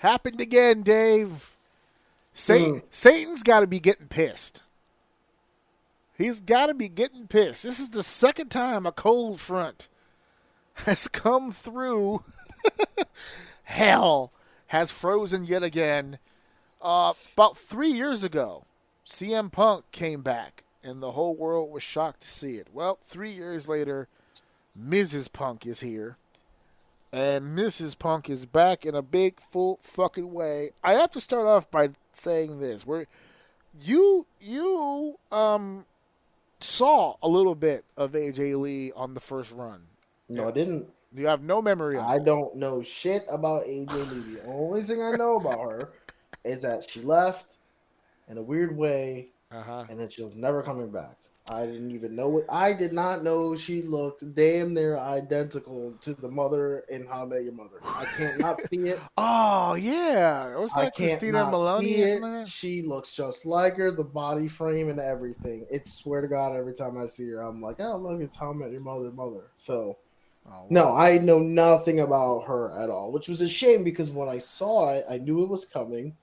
happened again, Dave. Satan's got to be getting pissed. He's got to be getting pissed. This is the second time a cold front has come through. Hell has frozen yet again. About 3 years ago, CM Punk came back, and the whole world was shocked to see it. Well, 3 years later, Mrs. Punk is here. And Mrs. Punk is back in a big, full fucking way. I have to start off by saying this. You saw a little bit of AJ Lee on the first run. No, I didn't. You have no memory of it. I don't know shit about AJ Lee. The only thing I know about her is that she left in a weird way, and then she was never coming back. I didn't even know it. I did not know she looked damn near identical to the mother in How I Met Your Mother. I can't not see it. Oh, yeah. Was that Christina Maloney? She looks just like her, the body frame and everything. It's, swear to God, every time I see her, I'm like, oh, look, it's How I Met Your Mother. So, no, I know nothing about her at all, which was a shame because when I saw it, I knew it was coming.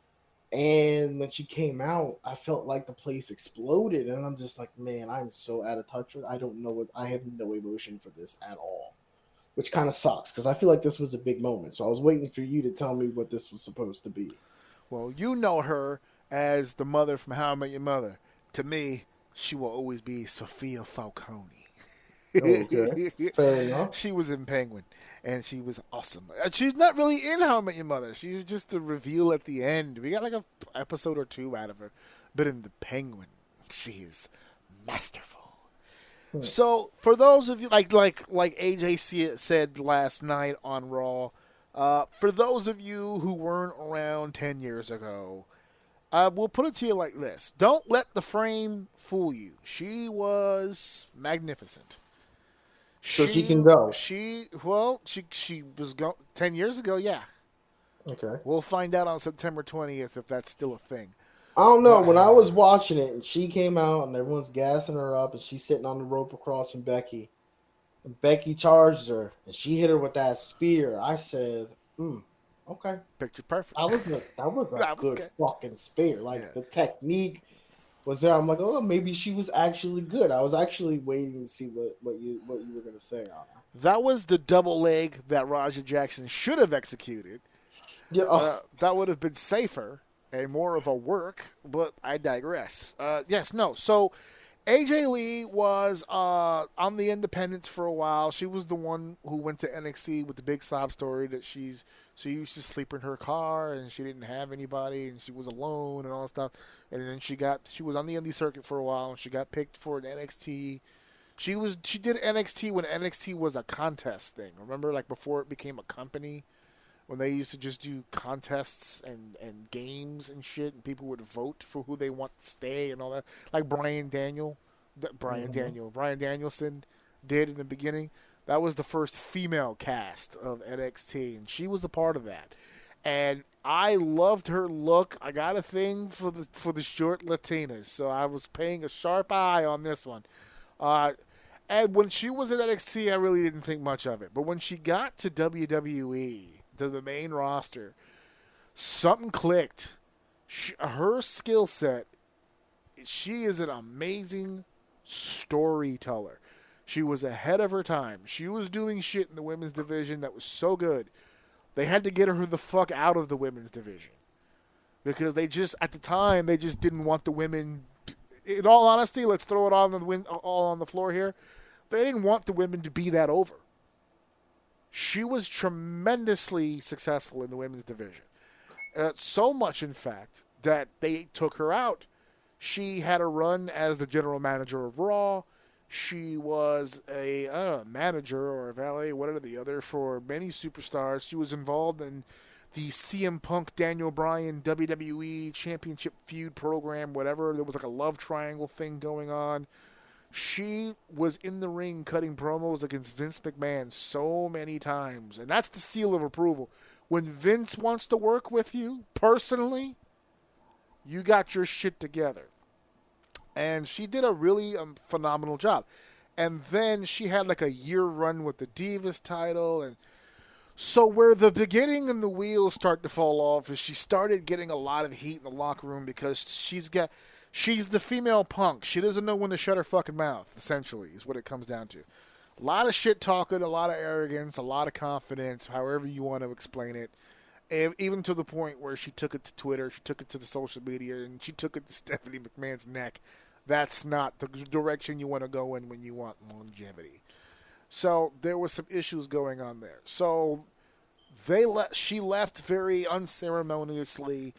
And when she came out, I felt like the place exploded. And I'm just like, man, I'm so out of touch with it. I don't know what, I have no emotion for this at all, which kind of sucks because I feel like this was a big moment. So I was waiting for you to tell me what this was supposed to be. Well, you know her as the mother from How I Met Your Mother. To me, she will always be Sophia Falcone. Okay, fair enough. She was in Penguin, and she was awesome. She's not really in How I Met Your Mother. She was just the reveal at the end. We got like an episode or two out of her. But in the Penguin, she is masterful. So, for those of you, like AJ said last night on Raw, for those of you who weren't around 10 years ago, we'll put it to you like this. Don't let the frame fool you. She was magnificent. So she can go. She was 10 years ago, yeah. Okay. We'll find out on September 20th if that's still a thing. I don't know. When I was watching it and she came out and everyone's gassing her up and she's sitting on the rope across from Becky, and Becky charged her and she hit her with that spear, I said, okay. Picture perfect. That was a good fucking spear. Like, the technique was there. I'm like, oh, maybe she was actually good. I was actually waiting to see what you were going to say on her. That was the double leg that Raja Jackson should have executed. Yeah, that would have been safer and more of a work, but I digress. So AJ Lee was on the independents for a while. She was the one who went to NXT with the big sob story that she used to sleep in her car and she didn't have anybody and she was alone and all that stuff. And then she was on the indie circuit for a while and she got picked for an NXT. She did NXT when NXT was a contest thing. Remember, like before it became a company, when they used to just do contests and games and shit, and people would vote for who they want to stay and all that. Like Brian Danielson did in the beginning. That was the first female cast of NXT, and she was a part of that. And I loved her look. I got a thing for the short Latinas, so I was paying a sharp eye on this one. And when she was at NXT, I really didn't think much of it. But when she got to WWE, to the main roster, something clicked. Her skill set, she is an amazing storyteller. She was ahead of her time. She was doing shit in the women's division that was so good. They had to get her the fuck out of the women's division. Because at the time, they just didn't want the women. In all honesty, let's throw it all on the floor here. They didn't want the women to be that over. She was tremendously successful in the women's division. So much, in fact, that they took her out. She had a run as the general manager of Raw. She was a manager or a valet, whatever the other, for many superstars. She was involved in the CM Punk, Daniel Bryan, WWE Championship feud program, whatever. There was like a love triangle thing going on. She was in the ring cutting promos against Vince McMahon so many times. And that's the seal of approval. When Vince wants to work with you personally, you got your shit together. And she did a really phenomenal job. And then she had like a year run with the Divas title. And So where the beginning and the wheels start to fall off is she started getting a lot of heat in the locker room because she's the female punk. She doesn't know when to shut her fucking mouth, essentially, is what it comes down to. A lot of shit talking, a lot of arrogance, a lot of confidence, however you want to explain it. Even to the point where she took it to Twitter, she took it to the social media, and she took it to Stephanie McMahon's neck. That's not the direction you want to go in when you want longevity. So there was some issues going on there. So she left very unceremoniously.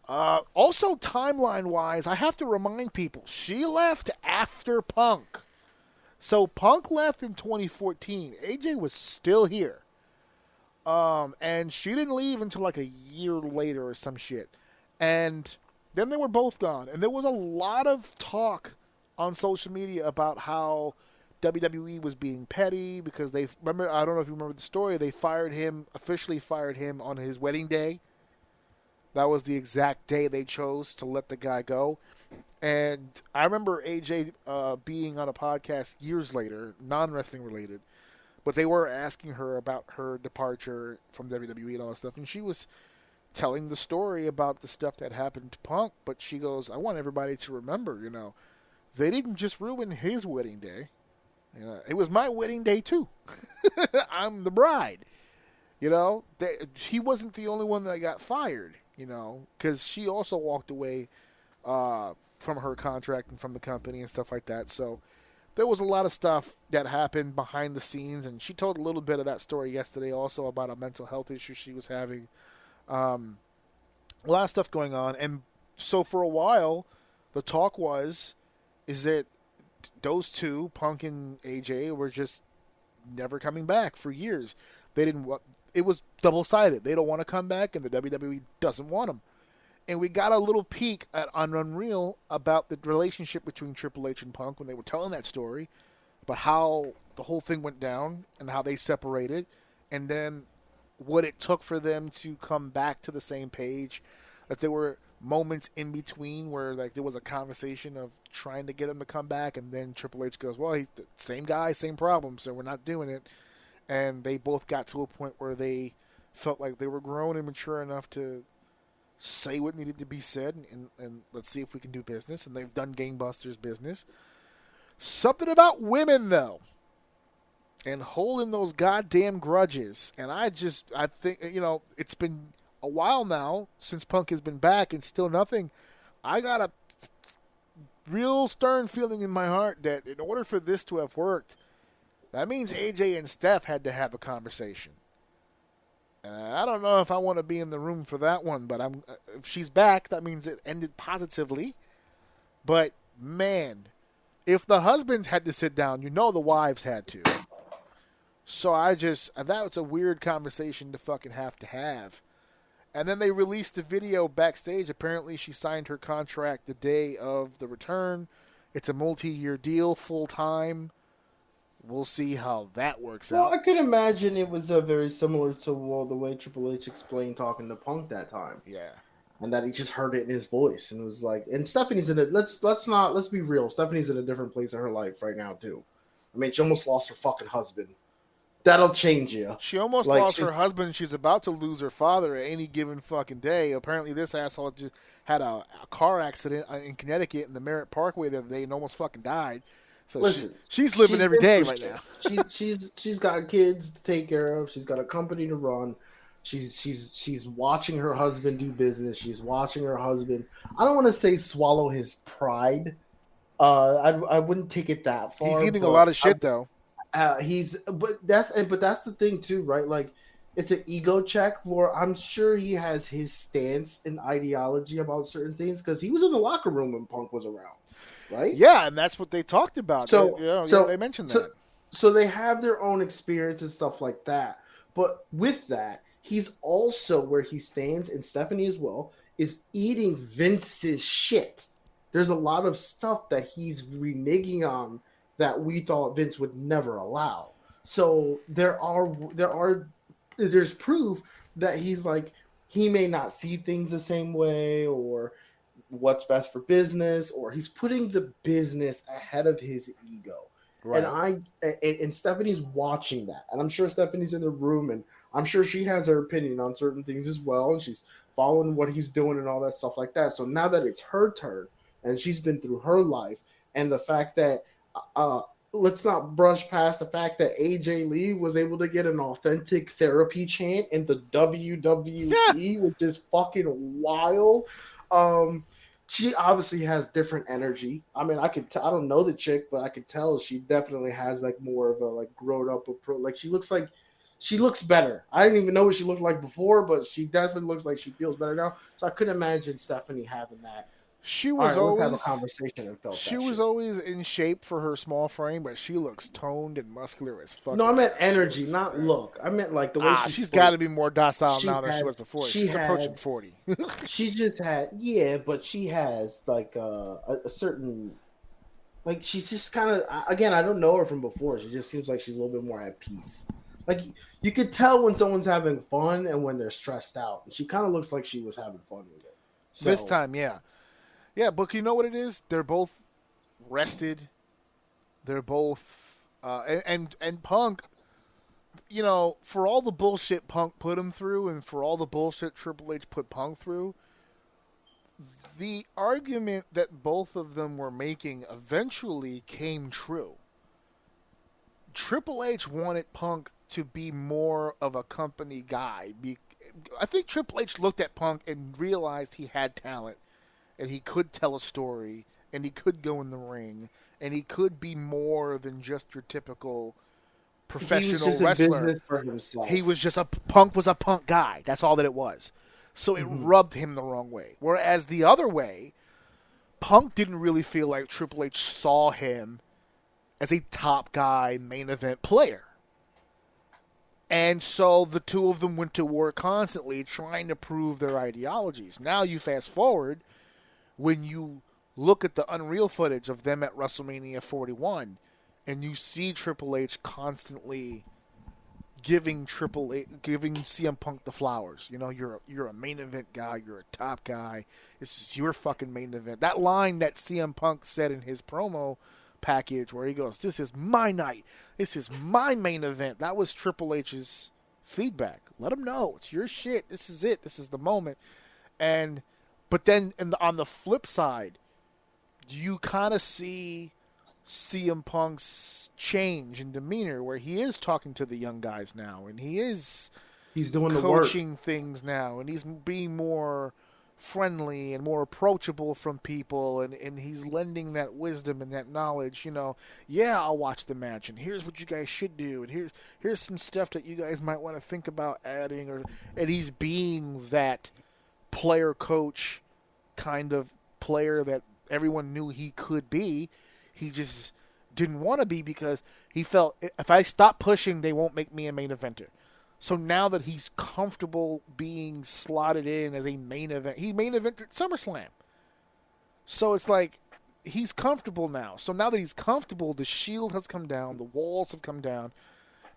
Also, timeline-wise, I have to remind people, she left after Punk. So Punk left in 2014. AJ was still here. And she didn't leave until like a year later or some shit. And then they were both gone. And there was a lot of talk on social media about how WWE was being petty because I don't know if you remember the story, they officially fired him on his wedding day. That was the exact day they chose to let the guy go. And I remember AJ being on a podcast years later, non-wrestling related, but they were asking her about her departure from WWE and all that stuff, and she was telling the story about the stuff that happened to Punk, but she goes, I want everybody to remember, they didn't just ruin his wedding day. It was my wedding day, too. I'm the bride. He wasn't the only one that got fired, because she also walked away from her contract and from the company and stuff like that. So there was a lot of stuff that happened behind the scenes, and she told a little bit of that story yesterday also about a mental health issue she was having. A lot of stuff going on. And so for a while, the talk is that those two, Punk and AJ, were just never coming back for years. It was double-sided. They don't want to come back, and the WWE doesn't want them. And we got a little peek on Unreal about the relationship between Triple H and Punk when they were telling that story, about how the whole thing went down and how they separated, and then what it took for them to come back to the same page. That there were moments in between where there was a conversation of trying to get him to come back, and then Triple H goes, well, he's the same guy, same problem, so we're not doing it. And they both got to a point where they felt like they were grown and mature enough to say what needed to be said, and let's see if we can do business. And they've done gangbusters business. Something about women, though, and holding those goddamn grudges. And I think, it's been a while now since Punk has been back and still nothing. I got a real stern feeling in my heart that in order for this to have worked, that means AJ and Steph had to have a conversation. I don't know if I want to be in the room for that one, but if she's back, that means it ended positively. But, man, if the husbands had to sit down, the wives had to. So that was a weird conversation to fucking have to have. And then they released a video backstage. Apparently she signed her contract the day of the return. It's a multi-year deal, full-time. We'll see how that works out. Well, I could imagine it was very similar to the way Triple H explained talking to Punk that time. Yeah. And that he just heard it in his voice and was like, and Stephanie's in it. Let's be real. Stephanie's in a different place in her life right now too. I mean, she almost lost her fucking husband. That'll change you. She almost lost her husband. She's about to lose her father at any given fucking day. Apparently, this asshole just had a car accident in Connecticut in the Merritt Parkway the other day and almost fucking died. So listen, she's living every day right now. She's got kids to take care of. She's got a company to run. She's watching her husband do business. She's watching her husband. I don't want to say swallow his pride. I wouldn't take it that far. He's eating a lot of shit though. But that's the thing too, right? Like, it's an ego check where I'm sure he has his stance and ideology about certain things because he was in the locker room when Punk was around, right? Yeah, and that's what they talked about. So they mentioned that. So they have their own experience and stuff like that. But with that, he's also where he stands, and Stephanie as well, is eating Vince's shit. There's a lot of stuff that he's reneging on that we thought Vince would never allow. So there's proof that he's like, he may not see things the same way or what's best for business, or he's putting the business ahead of his ego. Right. And Stephanie's watching that. And I'm sure Stephanie's in the room, and I'm sure she has her opinion on certain things as well, and she's following what he's doing and all that stuff like that. So now that it's her turn and she's been through her life, and the fact that let's not brush past the fact that AJ Lee was able to get an authentic therapy chant in the WWE, which is fucking wild. She obviously has different energy. I mean, I don't know the chick, but I could tell she definitely has like more of a like grown up approach. Like she looks better. I didn't even know what she looked like before, but she definitely looks like she feels better now. So I couldn't imagine Stephanie having that. She was always let's have a conversation and felt she was always in shape for her small frame, but she looks toned and muscular as fuck. No, I meant energy, not look. I meant like the way she's got to be more docile now than she was before. She's approaching 40. She just had but she has like a certain like she's just kind of again. I don't know her from before. She just seems like she's a little bit more at peace. Like you could tell when someone's having fun and when they're stressed out. She kind of looks like she was having fun with it. So, this time, yeah. Yeah, but you know what it is? They're both rested. They're both and Punk, you know, for all the bullshit Punk put him through and for all the bullshit Triple H put Punk through, the argument that both of them were making eventually came true. Triple H wanted Punk to be more of a company guy. I think Triple H looked at Punk and realized he had talent. And he could tell a story, and he could go in the ring, and he could be more than just your typical professional wrestler. He was just Punk was a Punk guy. That's all that it was. So it rubbed him the wrong way. Whereas the other way, Punk didn't really feel like Triple H saw him as a top guy main event player. And so the two of them went to war constantly trying to prove their ideologies. Now you fast forward, when you look at the Unreal footage of them at WrestleMania 41 and you see Triple H constantly giving CM Punk the flowers. You know, you're a main event guy, you're a top guy. This is your fucking main event. That line that CM Punk said in his promo package where he goes, "This is my night. This is my main event." That was Triple H's feedback. Let him know it's your shit. This is it. This is the moment. But then on the flip side, you kind of see CM Punk's change in demeanor where he is talking to the young guys now and he's doing coaching the work. Things now and he's being more friendly and more approachable from people and he's lending that wisdom and that knowledge, you know, yeah, I'll watch the match and here's what you guys should do and here's some stuff that you guys might want to think about adding and he's being that player coach kind of player that everyone knew he could be. He just didn't want to be because he felt if I stop pushing, they won't make me a main eventer. So now that he's comfortable being slotted in as a main event, he main evented SummerSlam. So it's like he's comfortable now. So now that he's comfortable, the shield has come down, the walls have come down,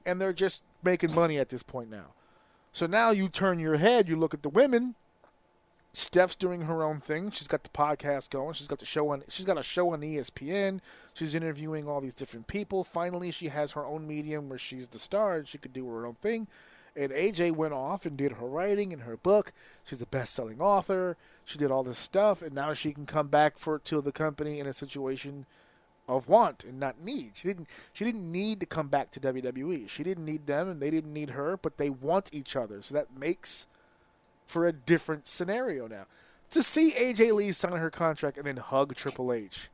and they're just making money at this point now. So now you turn your head, you look at the women. Steph's doing her own thing. She's got the podcast going. She's got a show on ESPN. She's interviewing all these different people. Finally, she has her own medium where she's the star and she could do her own thing. And AJ went off and did her writing and her book. She's a best-selling author. She did all this stuff, and now she can come back to the company in a situation of want and not need. She didn't need to come back to WWE. She didn't need them, and they didn't need her, but they want each other. So that makes for a different scenario now. To see AJ Lee sign her contract and then hug Triple H,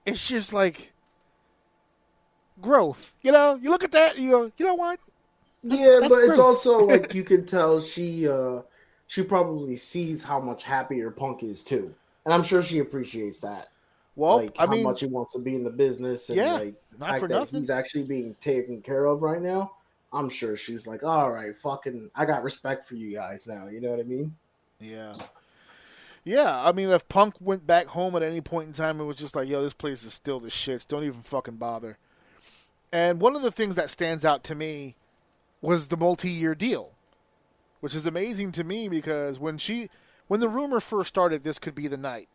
it's just like growth. You know, you look at that, you go, you know what? That's but growth. It's also like you can tell she probably sees how much happier Punk is too, and I'm sure she appreciates that. Well, like how much he wants to be in the business, and like not for nothing. He's actually being taken care of right now. I'm sure she's like, all right, fucking, I got respect for you guys now. You know what I mean? Yeah. Yeah, I mean, if Punk went back home at any point in time, it was just like, yo, this place is still the shits. Don't even fucking bother. And one of the things that stands out to me was the multi-year deal, which is amazing to me because when the rumor first started, this could be the night,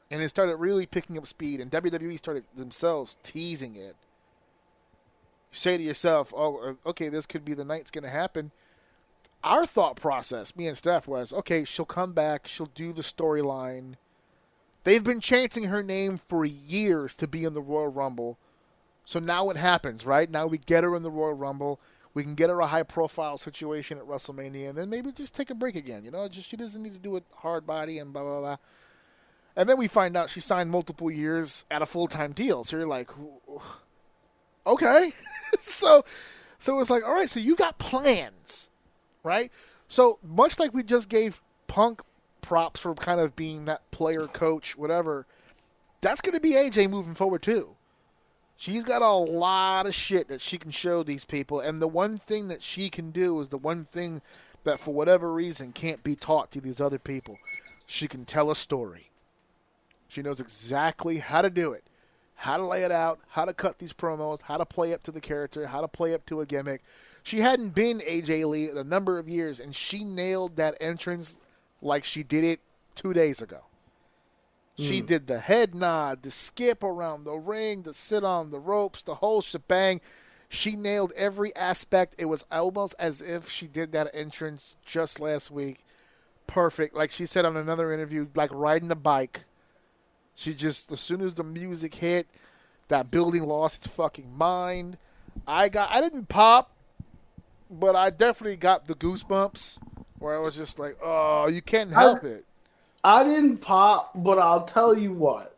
and it started really picking up speed, and WWE started themselves teasing it. you say to yourself, oh, okay, this could be the night it's going to happen. Our thought process, me and Steph, was, okay, she'll come back, she'll do the storyline. They've been chanting her name for years to be in the Royal Rumble. So now it happens, right? Now we get her in the Royal Rumble. We can get her a high-profile situation at WrestleMania, and then maybe just take a break again. She doesn't need to do it hard body and blah, blah, blah. And then we find out she signed multiple years at a full-time deal. So you're like, okay. so it's like, all right, so you got plans, right? So much like we just gave Punk props for kind of being that player, coach, whatever, that's going to be AJ moving forward too. She's got a lot of shit that she can show these people, and the one thing that she can do is the one thing that for whatever reason can't be taught to these other people. She can tell a story. She knows exactly how to do it, how to lay it out, how to cut these promos, how to play up to the character, how to play up to a gimmick. She hadn't been AJ Lee in a number of years, and she nailed that entrance like she did it 2 days ago. She did the head nod, the skip around the ring, the sit on the ropes, the whole shebang. She nailed every aspect. It was almost as if she did that entrance just last week. Perfect. Like she said on another interview, like riding a bike. She just, as soon as the music hit, that building lost its fucking mind. I didn't pop, but I definitely got the goosebumps where I was just like, oh, you can't help it. I didn't pop, but I'll tell you what.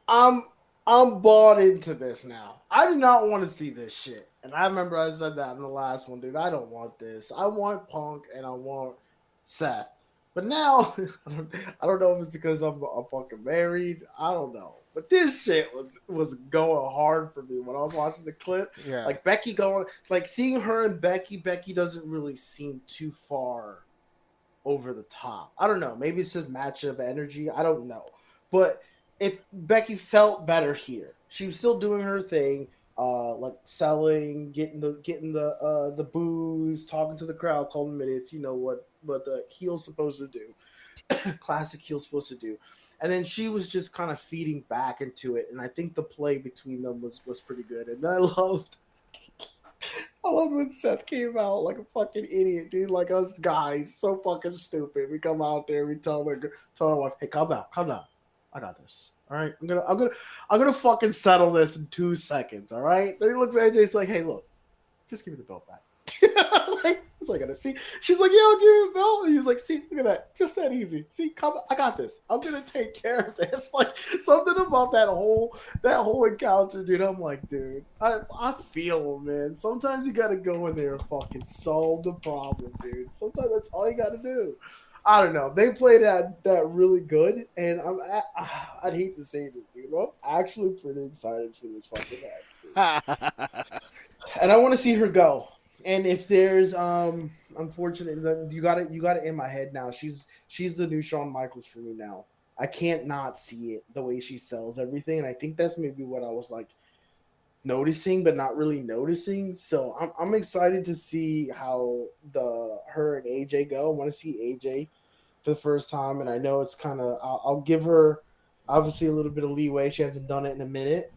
I'm bought into this now. I do not want to see this shit. And I remember I said that in the last one, dude. I don't want this. I want Punk and I want Seth. But now, I don't know if it's because I'm fucking married. I don't know. But this shit was going hard for me when I was watching the clip. Yeah. Like Becky going, like seeing her and Becky doesn't really seem too far over the top. I don't know. Maybe it's just match of energy. I don't know. But if Becky felt better here, she was still doing her thing, like selling, getting the booze, talking to the crowd, calling minutes. You know what the heel's supposed to do, classic heel supposed to do. And then she was just kind of feeding back into it, and I think the play between them was pretty good. And I loved when Seth came out like a fucking idiot, dude. Like us guys, so fucking stupid. We come out there, we tell our wife, "Hey, calm down. I got this. All right, I'm gonna fucking settle this in 2 seconds. All right." Then he looks at AJ, he's like, "Hey, look, just give me the belt back." Like, that's what I gotta see. She's like, "Yeah, I'll give you the belt." And he was like, "See, look at that, just that easy. See, come, I got this. I'm gonna take care of this." Like something about that whole encounter, dude. I'm like, dude, I feel him, man. Sometimes you gotta go in there and fucking solve the problem, dude. Sometimes that's all you gotta do. I don't know. They played that really good, and I'd hate to say this, dude. I'm actually pretty excited for this fucking match. And I want to see her go. And if there's unfortunately, you got it in my head now. She's the new Shawn Michaels for me now. I can't not see it, the way she sells everything, and I think that's maybe what I was like noticing but not really noticing. So I'm excited to see how her and AJ go. I want to see AJ for the first time, and I know it's kind of I'll give her obviously a little bit of leeway. She hasn't done it in a minute,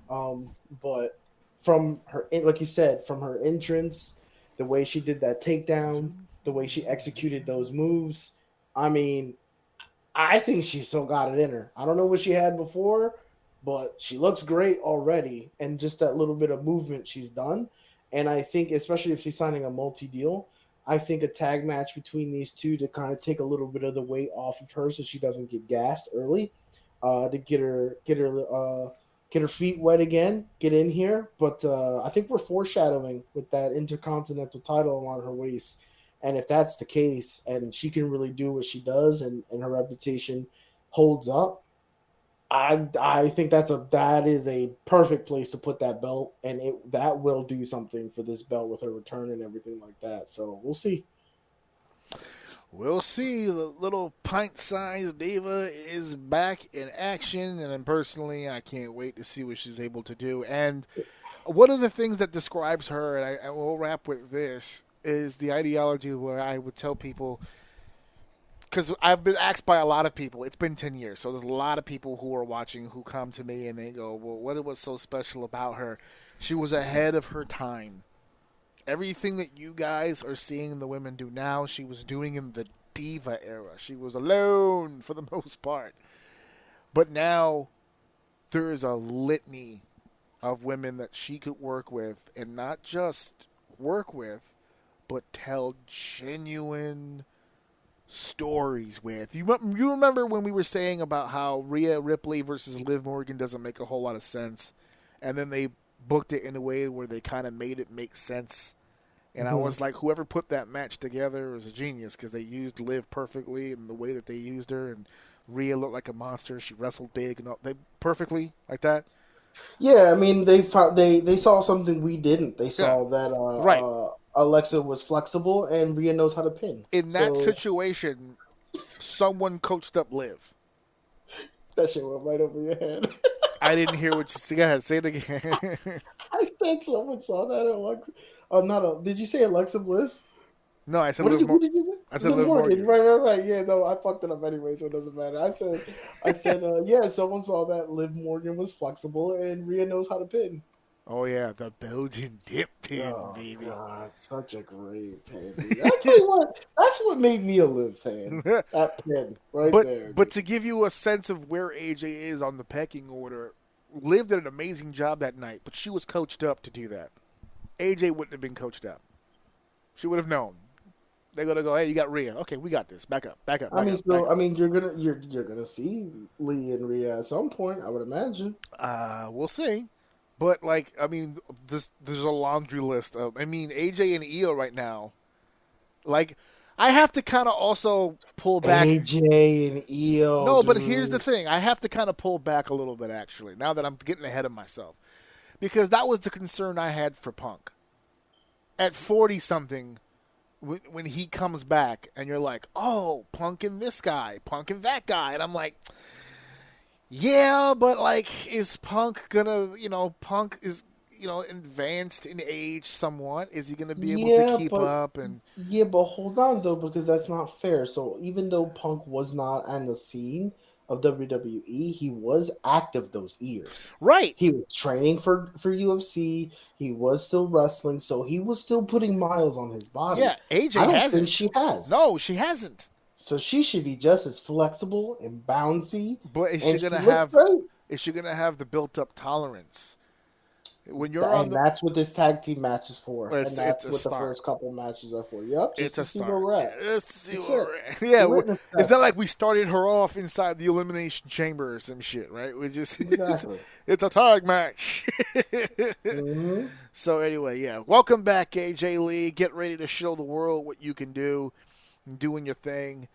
but from her, like you said, from her entrance, the way she did that takedown, the way she executed those moves, I mean, I think she still got it in her. I don't know what she had before, but she looks great already, and just that little bit of movement she's done. And I think, especially if she's signing a multi-deal, I think a tag match between these two to kind of take a little bit of the weight off of her so she doesn't get gassed early, to get her feet wet again, get in here. But I think we're foreshadowing with that Intercontinental title on her waist. And if that's the case, and she can really do what she does, and her reputation holds up, I think that is a perfect place to put that belt, and that will do something for this belt with her return and everything like that. So we'll see. We'll see. The little pint-sized diva is back in action, and then personally, I can't wait to see what she's able to do. And one of the things that describes her, and I will wrap with this, is the ideology where I would tell people, because I've been asked by a lot of people. It's been 10 years, so there's a lot of people who are watching who come to me and they go, well, what was so special about her? She was ahead of her time. Everything that you guys are seeing the women do now, she was doing in the diva era. She was alone for the most part. But now there is a litany of women that she could work with, and not just work with, but tell genuine stories with. You remember when we were saying about how Rhea Ripley versus Liv Morgan doesn't make a whole lot of sense, and then they booked it in a way where they kind of made it make sense. And I was like, whoever put that match together was a genius, because they used Liv perfectly in the way that they used her, and Rhea looked like a monster. She wrestled big and all, they perfectly like that. Yeah, I mean, they saw something we didn't. They saw that right. Alexa was flexible and Rhea knows how to pin. In that situation, someone coached up Liv. That shit went right over your head. I didn't hear what you said. Go ahead, say it again. I said someone saw that Alexa. Did you say Alexa Bliss? No, I said Liv Morgan. I said Liv Morgan. Right. Yeah, no, I fucked it up anyway, so it doesn't matter. I said, yeah, someone saw that Liv Morgan was flexible and Rhea knows how to pin. Oh yeah, the Belgian dip pin, baby. God, such a great pin. I tell you what, that's what made me a Liv fan. That pin there. But to give you a sense of where AJ is on the pecking order, Liv did an amazing job that night, but she was coached up to do that. AJ wouldn't have been coached up. She would have known. They're gonna go, hey, you got Rhea. Okay, we got this. Back up. I mean, you're gonna see Lee and Rhea at some point, I would imagine. We'll see. But there's a laundry list of. AJ and Io right now. I have to kind of also pull back. AJ and Io. No, but here's the thing. I have to kind of pull back a little bit, actually, now that I'm getting ahead of myself. Because that was the concern I had for Punk. At 40-something, when he comes back, and you're like, oh, Punk and this guy, Punk and that guy. And I'm like, yeah, but, is Punk gonna, Punk is, advanced in age somewhat. Is he gonna be able to keep up? And yeah, but hold on, though, because that's not fair. So even though Punk was not on the scene of WWE, he was active those years. Right. He was training for UFC. He was still wrestling, so he was still putting miles on his body. Yeah, AJ I don't hasn't. think she has. No, she hasn't. So she should be just as flexible and bouncy. But is she gonna have the built up tolerance? When you're that's what this tag team match is for. And that's what the first couple matches are for. Yep. It's a start. Yeah, it's not like we started her off inside the Elimination Chamber or some shit, right? We just it's a tag match. So anyway, yeah. Welcome back, AJ Lee. Get ready to show the world what you can do. Doing your thing.